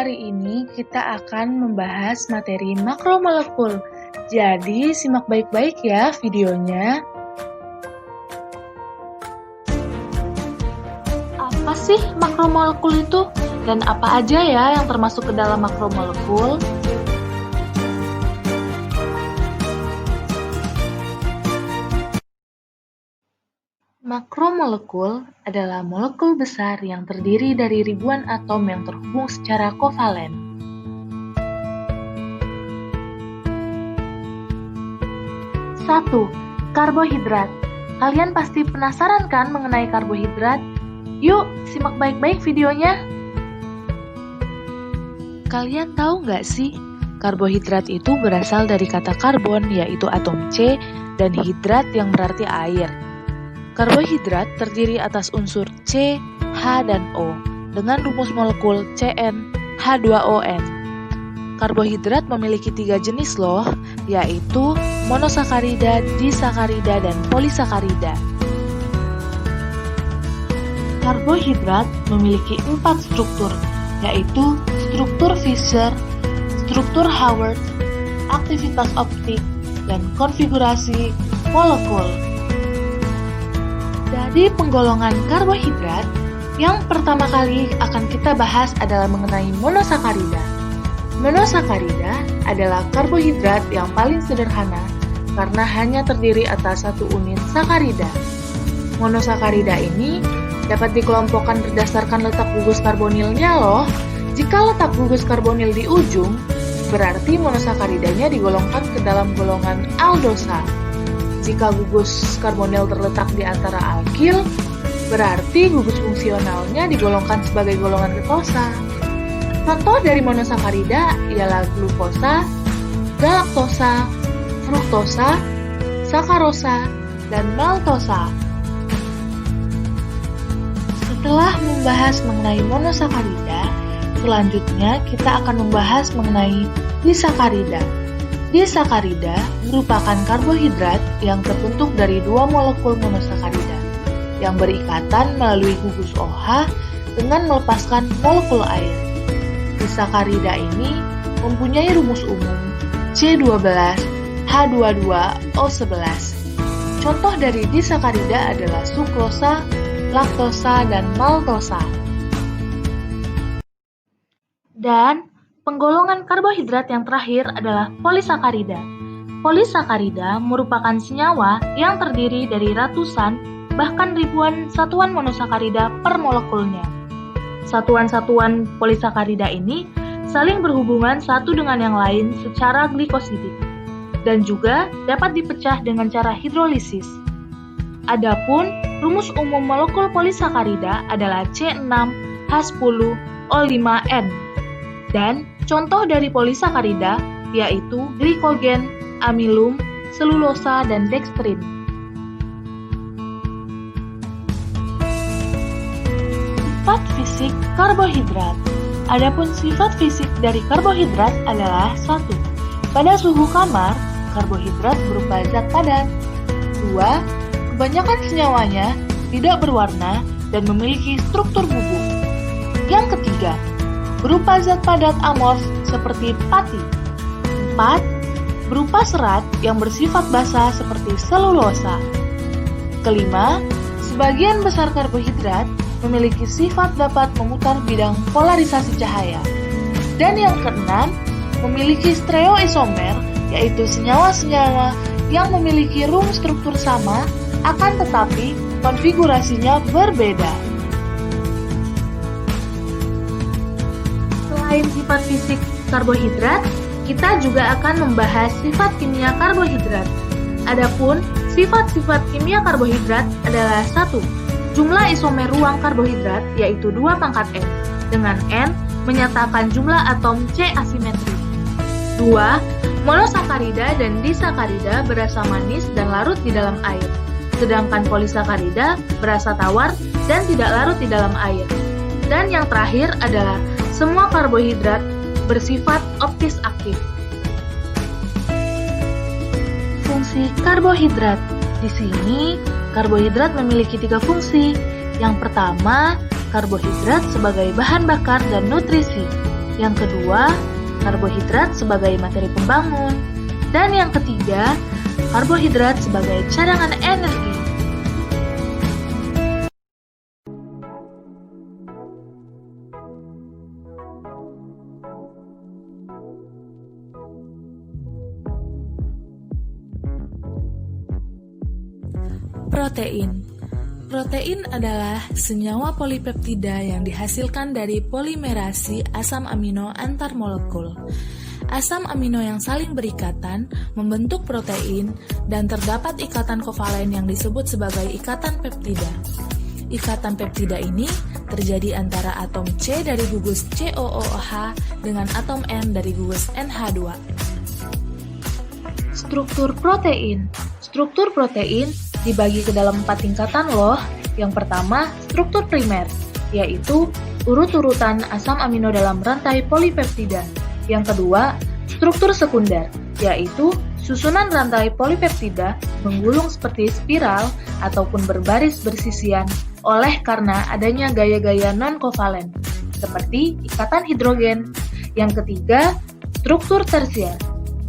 Hari ini kita akan membahas materi makromolekul. Jadi, simak baik-baik ya videonya. Apa sih makromolekul itu? Dan apa aja ya yang termasuk ke dalam makromolekul? Makromolekul adalah molekul besar yang terdiri dari ribuan atom yang terhubung secara kovalen. Satu, karbohidrat. Kalian pasti penasaran kan mengenai karbohidrat? Yuk, simak baik-baik videonya. Kalian tahu nggak sih, karbohidrat itu berasal dari kata karbon, yaitu atom C, dan hidrat yang berarti air. Karbohidrat terdiri atas unsur C, H, dan O dengan rumus molekul CnH2ON. Karbohidrat memiliki 3 jenis loh, yaitu monosakarida, disakarida, dan polisakarida. Karbohidrat memiliki 4 struktur, yaitu struktur Fischer, struktur Haworth, aktivitas optik, dan konfigurasi molekul. Dari penggolongan karbohidrat, yang pertama kali akan kita bahas adalah mengenai monosakarida. Monosakarida adalah karbohidrat yang paling sederhana karena hanya terdiri atas satu unit sakarida. Monosakarida ini dapat dikelompokkan berdasarkan letak gugus karbonilnya loh. Jika letak gugus karbonil di ujung, berarti monosakaridanya digolongkan ke dalam golongan aldosa. Jika gugus karbonil terletak di antara alkil, berarti gugus fungsionalnya digolongkan sebagai golongan ketosa. Contoh dari monosakarida ialah glukosa, galaktosa, fruktosa, sakarosa, dan maltosa. Setelah membahas mengenai monosakarida, selanjutnya kita akan membahas mengenai disakarida. Disakarida merupakan karbohidrat yang terbentuk dari 2 molekul monosakarida yang berikatan melalui gugus OH dengan melepaskan molekul air. Disakarida ini mempunyai rumus umum C12H22O11. Contoh dari disakarida adalah sukrosa, laktosa, dan maltosa. Dan penggolongan karbohidrat yang terakhir adalah polisakarida. Polisakarida merupakan senyawa yang terdiri dari ratusan, bahkan ribuan satuan monosakarida per molekulnya. Satuan-satuan polisakarida ini saling berhubungan satu dengan yang lain secara glikosidik, dan juga dapat dipecah dengan cara hidrolisis. Adapun rumus umum molekul polisakarida adalah C6H10O5N. Dan contoh dari polisakarida yaitu glikogen, amilum, selulosa, dan dekstrin. Sifat fisik karbohidrat. Adapun sifat fisik dari karbohidrat adalah 1. Pada suhu kamar, karbohidrat berupa zat padat. 2. Kebanyakan senyawanya tidak berwarna dan memiliki struktur bubuk. Yang ketiga, berupa zat padat amorf seperti pati. 4. Berupa serat yang bersifat basa seperti selulosa. Kelima, sebagian besar karbohidrat memiliki sifat dapat memutar bidang polarisasi cahaya. Dan yang keenam, memiliki stereoisomer, yaitu senyawa-senyawa yang memiliki rumus struktur sama, akan tetapi konfigurasinya berbeda. Selain sifat fisik karbohidrat, kita juga akan membahas sifat kimia karbohidrat. Adapun sifat-sifat kimia karbohidrat adalah 1. Jumlah isomer ruang karbohidrat yaitu 2 pangkat N, dengan N menyatakan jumlah atom C asimetris. 2. Monosakarida dan disakarida berasa manis dan larut di dalam air, sedangkan polisakarida berasa tawar dan tidak larut di dalam air. Dan yang terakhir adalah semua karbohidrat bersifat optis aktif. Fungsi karbohidrat. Di sini, karbohidrat memiliki 3 fungsi. Yang pertama, karbohidrat sebagai bahan bakar dan nutrisi. Yang kedua, karbohidrat sebagai materi pembangun. Dan yang ketiga, karbohidrat sebagai cadangan energi. Protein. Protein adalah senyawa polipeptida yang dihasilkan dari polimerasi asam amino antar molekul. Asam amino yang saling berikatan membentuk protein dan terdapat ikatan kovalen yang disebut sebagai ikatan peptida. Ikatan peptida ini terjadi antara atom C dari gugus COOH dengan atom N dari gugus NH2. Struktur protein. Struktur protein dibagi ke dalam 4 tingkatan loh. Yang pertama, struktur primer, yaitu urut-urutan asam amino dalam rantai polipeptida. Yang kedua, struktur sekunder, yaitu susunan rantai polipeptida menggulung seperti spiral ataupun berbaris bersisian oleh karena adanya gaya-gaya non-kovalen, seperti ikatan hidrogen. Yang ketiga, struktur tersier,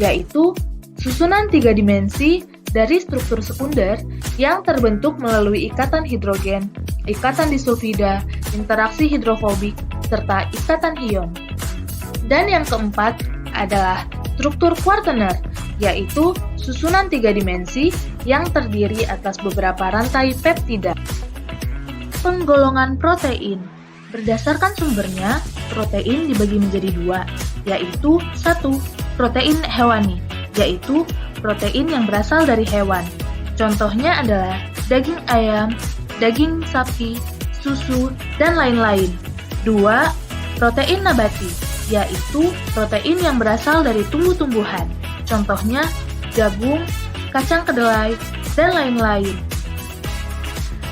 yaitu susunan 3 dimensi dari struktur sekunder yang terbentuk melalui ikatan hidrogen, ikatan disulfida, interaksi hidrofobik, serta ikatan ion. Dan yang keempat adalah struktur kuartener, yaitu susunan 3 dimensi yang terdiri atas beberapa rantai peptida. Penggolongan protein. Berdasarkan sumbernya, protein dibagi menjadi 2, yaitu 1. Protein hewani, yaitu protein yang berasal dari hewan. Contohnya adalah daging ayam, daging sapi, susu, dan lain-lain. 2. Protein nabati, yaitu protein yang berasal dari tumbuh-tumbuhan. Contohnya jagung, kacang kedelai, dan lain-lain.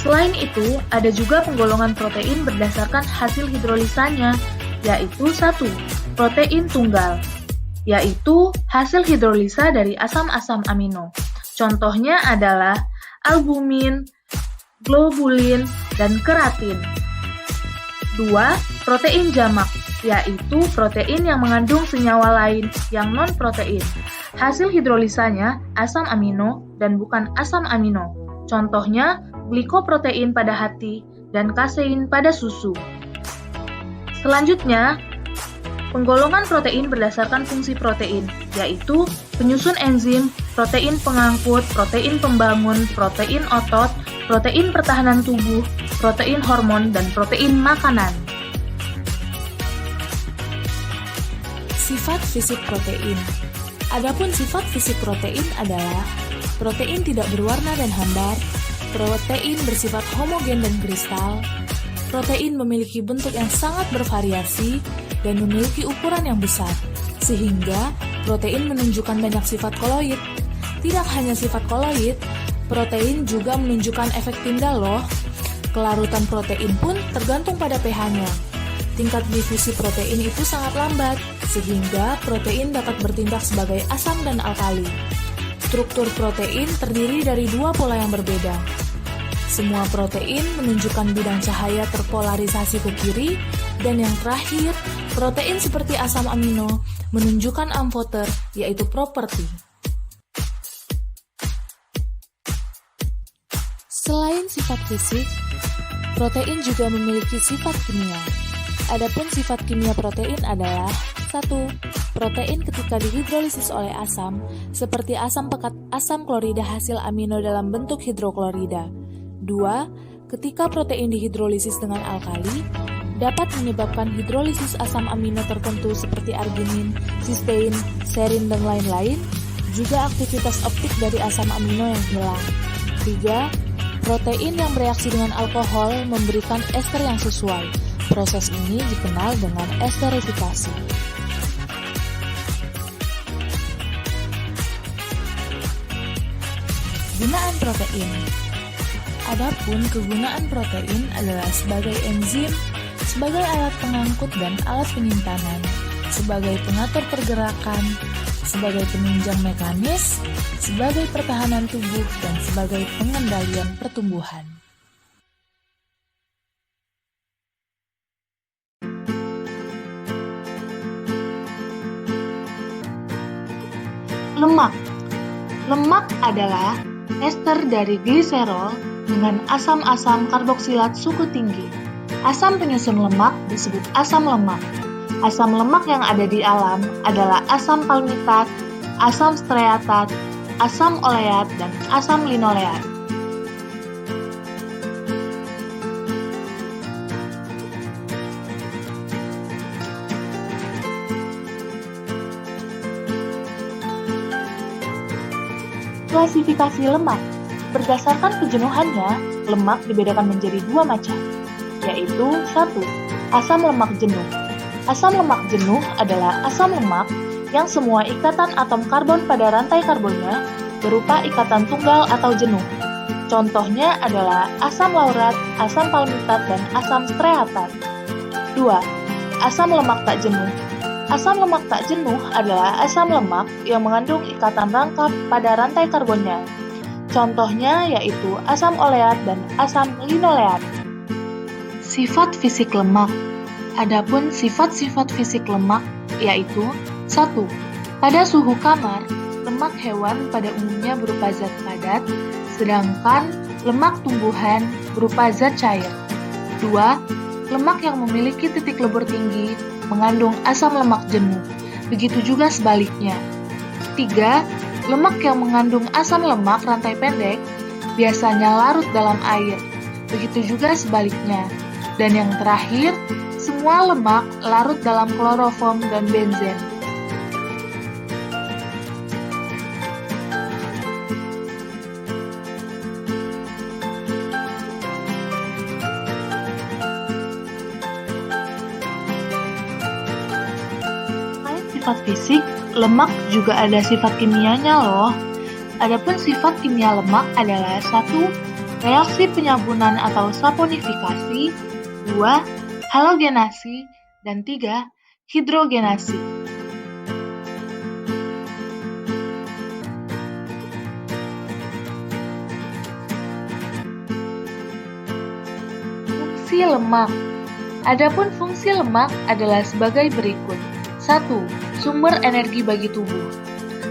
Selain itu, ada juga penggolongan protein berdasarkan hasil hidrolisanya, yaitu 1. Protein tunggal, yaitu hasil hidrolisa dari asam-asam amino. Contohnya adalah albumin, globulin, dan keratin. 2. Protein jamak, yaitu protein yang mengandung senyawa lain yang non-protein. Hasil hidrolisanya asam amino dan bukan asam amino. Contohnya glikoprotein pada hati dan kasein pada susu. Selanjutnya, penggolongan protein berdasarkan fungsi protein, yaitu penyusun enzim, protein pengangkut, protein pembangun, protein otot, protein pertahanan tubuh, protein hormon, dan protein makanan. Sifat fisik protein. Adapun sifat fisik protein adalah protein tidak berwarna dan hambar, protein bersifat homogen dan kristal, protein memiliki bentuk yang sangat bervariasi, dan memiliki ukuran yang besar, sehingga protein menunjukkan banyak sifat koloid. Tidak hanya sifat koloid, protein juga menunjukkan efek Tyndall loh. Kelarutan protein pun tergantung pada pH-nya. Tingkat difusi protein itu sangat lambat, sehingga protein dapat bertindak sebagai asam dan alkali. Struktur protein terdiri dari 2 pola yang berbeda. Semua protein menunjukkan bidang cahaya terpolarisasi ke kiri, dan yang terakhir, protein seperti asam amino menunjukkan amfoter, yaitu properti. Selain sifat fisik, protein juga memiliki sifat kimia. Adapun sifat kimia protein adalah 1. Protein ketika dihidrolisis oleh asam, seperti asam pekat asam klorida hasil amino dalam bentuk hidroklorida. 2. Ketika protein dihidrolisis dengan alkali, dapat menyebabkan hidrolisis asam amino tertentu seperti arginin, sistein, serin, dan lain-lain, juga aktivitas optik dari asam amino yang hilang. 3. Protein yang bereaksi dengan alkohol memberikan ester yang sesuai. Proses ini dikenal dengan esterifikasi. Gunaan protein. Adapun kegunaan protein adalah sebagai enzim, sebagai alat pengangkut dan alat penyimpanan, sebagai pengatur pergerakan, sebagai penunjang mekanis, sebagai pertahanan tubuh, dan sebagai pengendalian pertumbuhan. Lemak. Lemak adalah ester dari gliserol dengan asam-asam karboksilat suku tinggi. Asam penyusun lemak disebut asam lemak. Asam lemak yang ada di alam adalah asam palmitat, asam stearat, asam oleat, dan asam linoleat. Klasifikasi lemak. Berdasarkan kejenuhannya, lemak dibedakan menjadi dua macam, yaitu 1. Asam lemak jenuh. Asam lemak jenuh adalah asam lemak yang semua ikatan atom karbon pada rantai karbonnya berupa ikatan tunggal atau jenuh. Contohnya adalah asam laurat, asam palmitat, dan asam stearat. 2. Asam lemak tak jenuh. Asam lemak tak jenuh adalah asam lemak yang mengandung ikatan rangkap pada rantai karbonnya. Contohnya yaitu asam oleat dan asam linoleat. Sifat fisik lemak. Adapun sifat-sifat fisik lemak yaitu 1. Pada suhu kamar, lemak hewan pada umumnya berupa zat padat, sedangkan lemak tumbuhan berupa zat cair. 2. Lemak yang memiliki titik lebur tinggi mengandung asam lemak jenuh. Begitu juga sebaliknya. 3. Lemak yang mengandung asam lemak rantai pendek biasanya larut dalam air. Begitu juga sebaliknya. Dan yang terakhir, semua lemak larut dalam kloroform dan benzen. Sifat fisik, lemak juga ada sifat kimianya loh. Adapun sifat kimia lemak adalah 1. Reaksi penyabunan atau saponifikasi, 2. Halogenasi, dan 3. Hidrogenasi. Fungsi lemak. Adapun fungsi lemak adalah sebagai berikut. 1. Sumber energi bagi tubuh.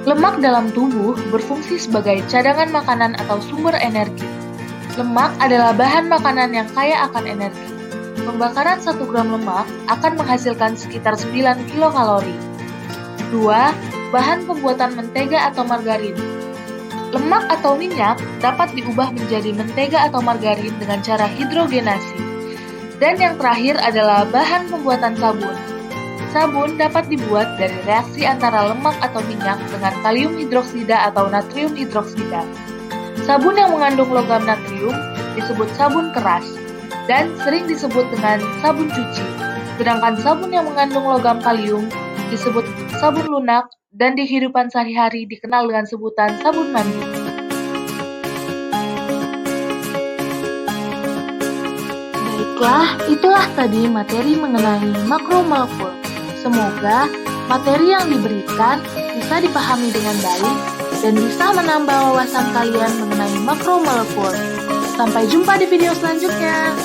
Lemak dalam tubuh berfungsi sebagai cadangan makanan atau sumber energi. Lemak adalah bahan makanan yang kaya akan energi. Pembakaran 1 gram lemak akan menghasilkan sekitar 9 kilokalori. 2. Bahan pembuatan mentega atau margarin. Lemak atau minyak dapat diubah menjadi mentega atau margarin dengan cara hidrogenasi. Dan yang terakhir adalah bahan pembuatan sabun. Sabun dapat dibuat dari reaksi antara lemak atau minyak dengan kalium hidroksida atau natrium hidroksida. Sabun yang mengandung logam natrium disebut sabun keras dan sering disebut dengan sabun cuci. Sedangkan sabun yang mengandung logam kalium disebut sabun lunak dan di kehidupan sehari-hari dikenal dengan sebutan sabun mandi. Baiklah, itulah tadi materi mengenai makromolekul. Semoga materi yang diberikan bisa dipahami dengan baik dan bisa menambah wawasan kalian mengenai makromolekul. Sampai jumpa di video selanjutnya.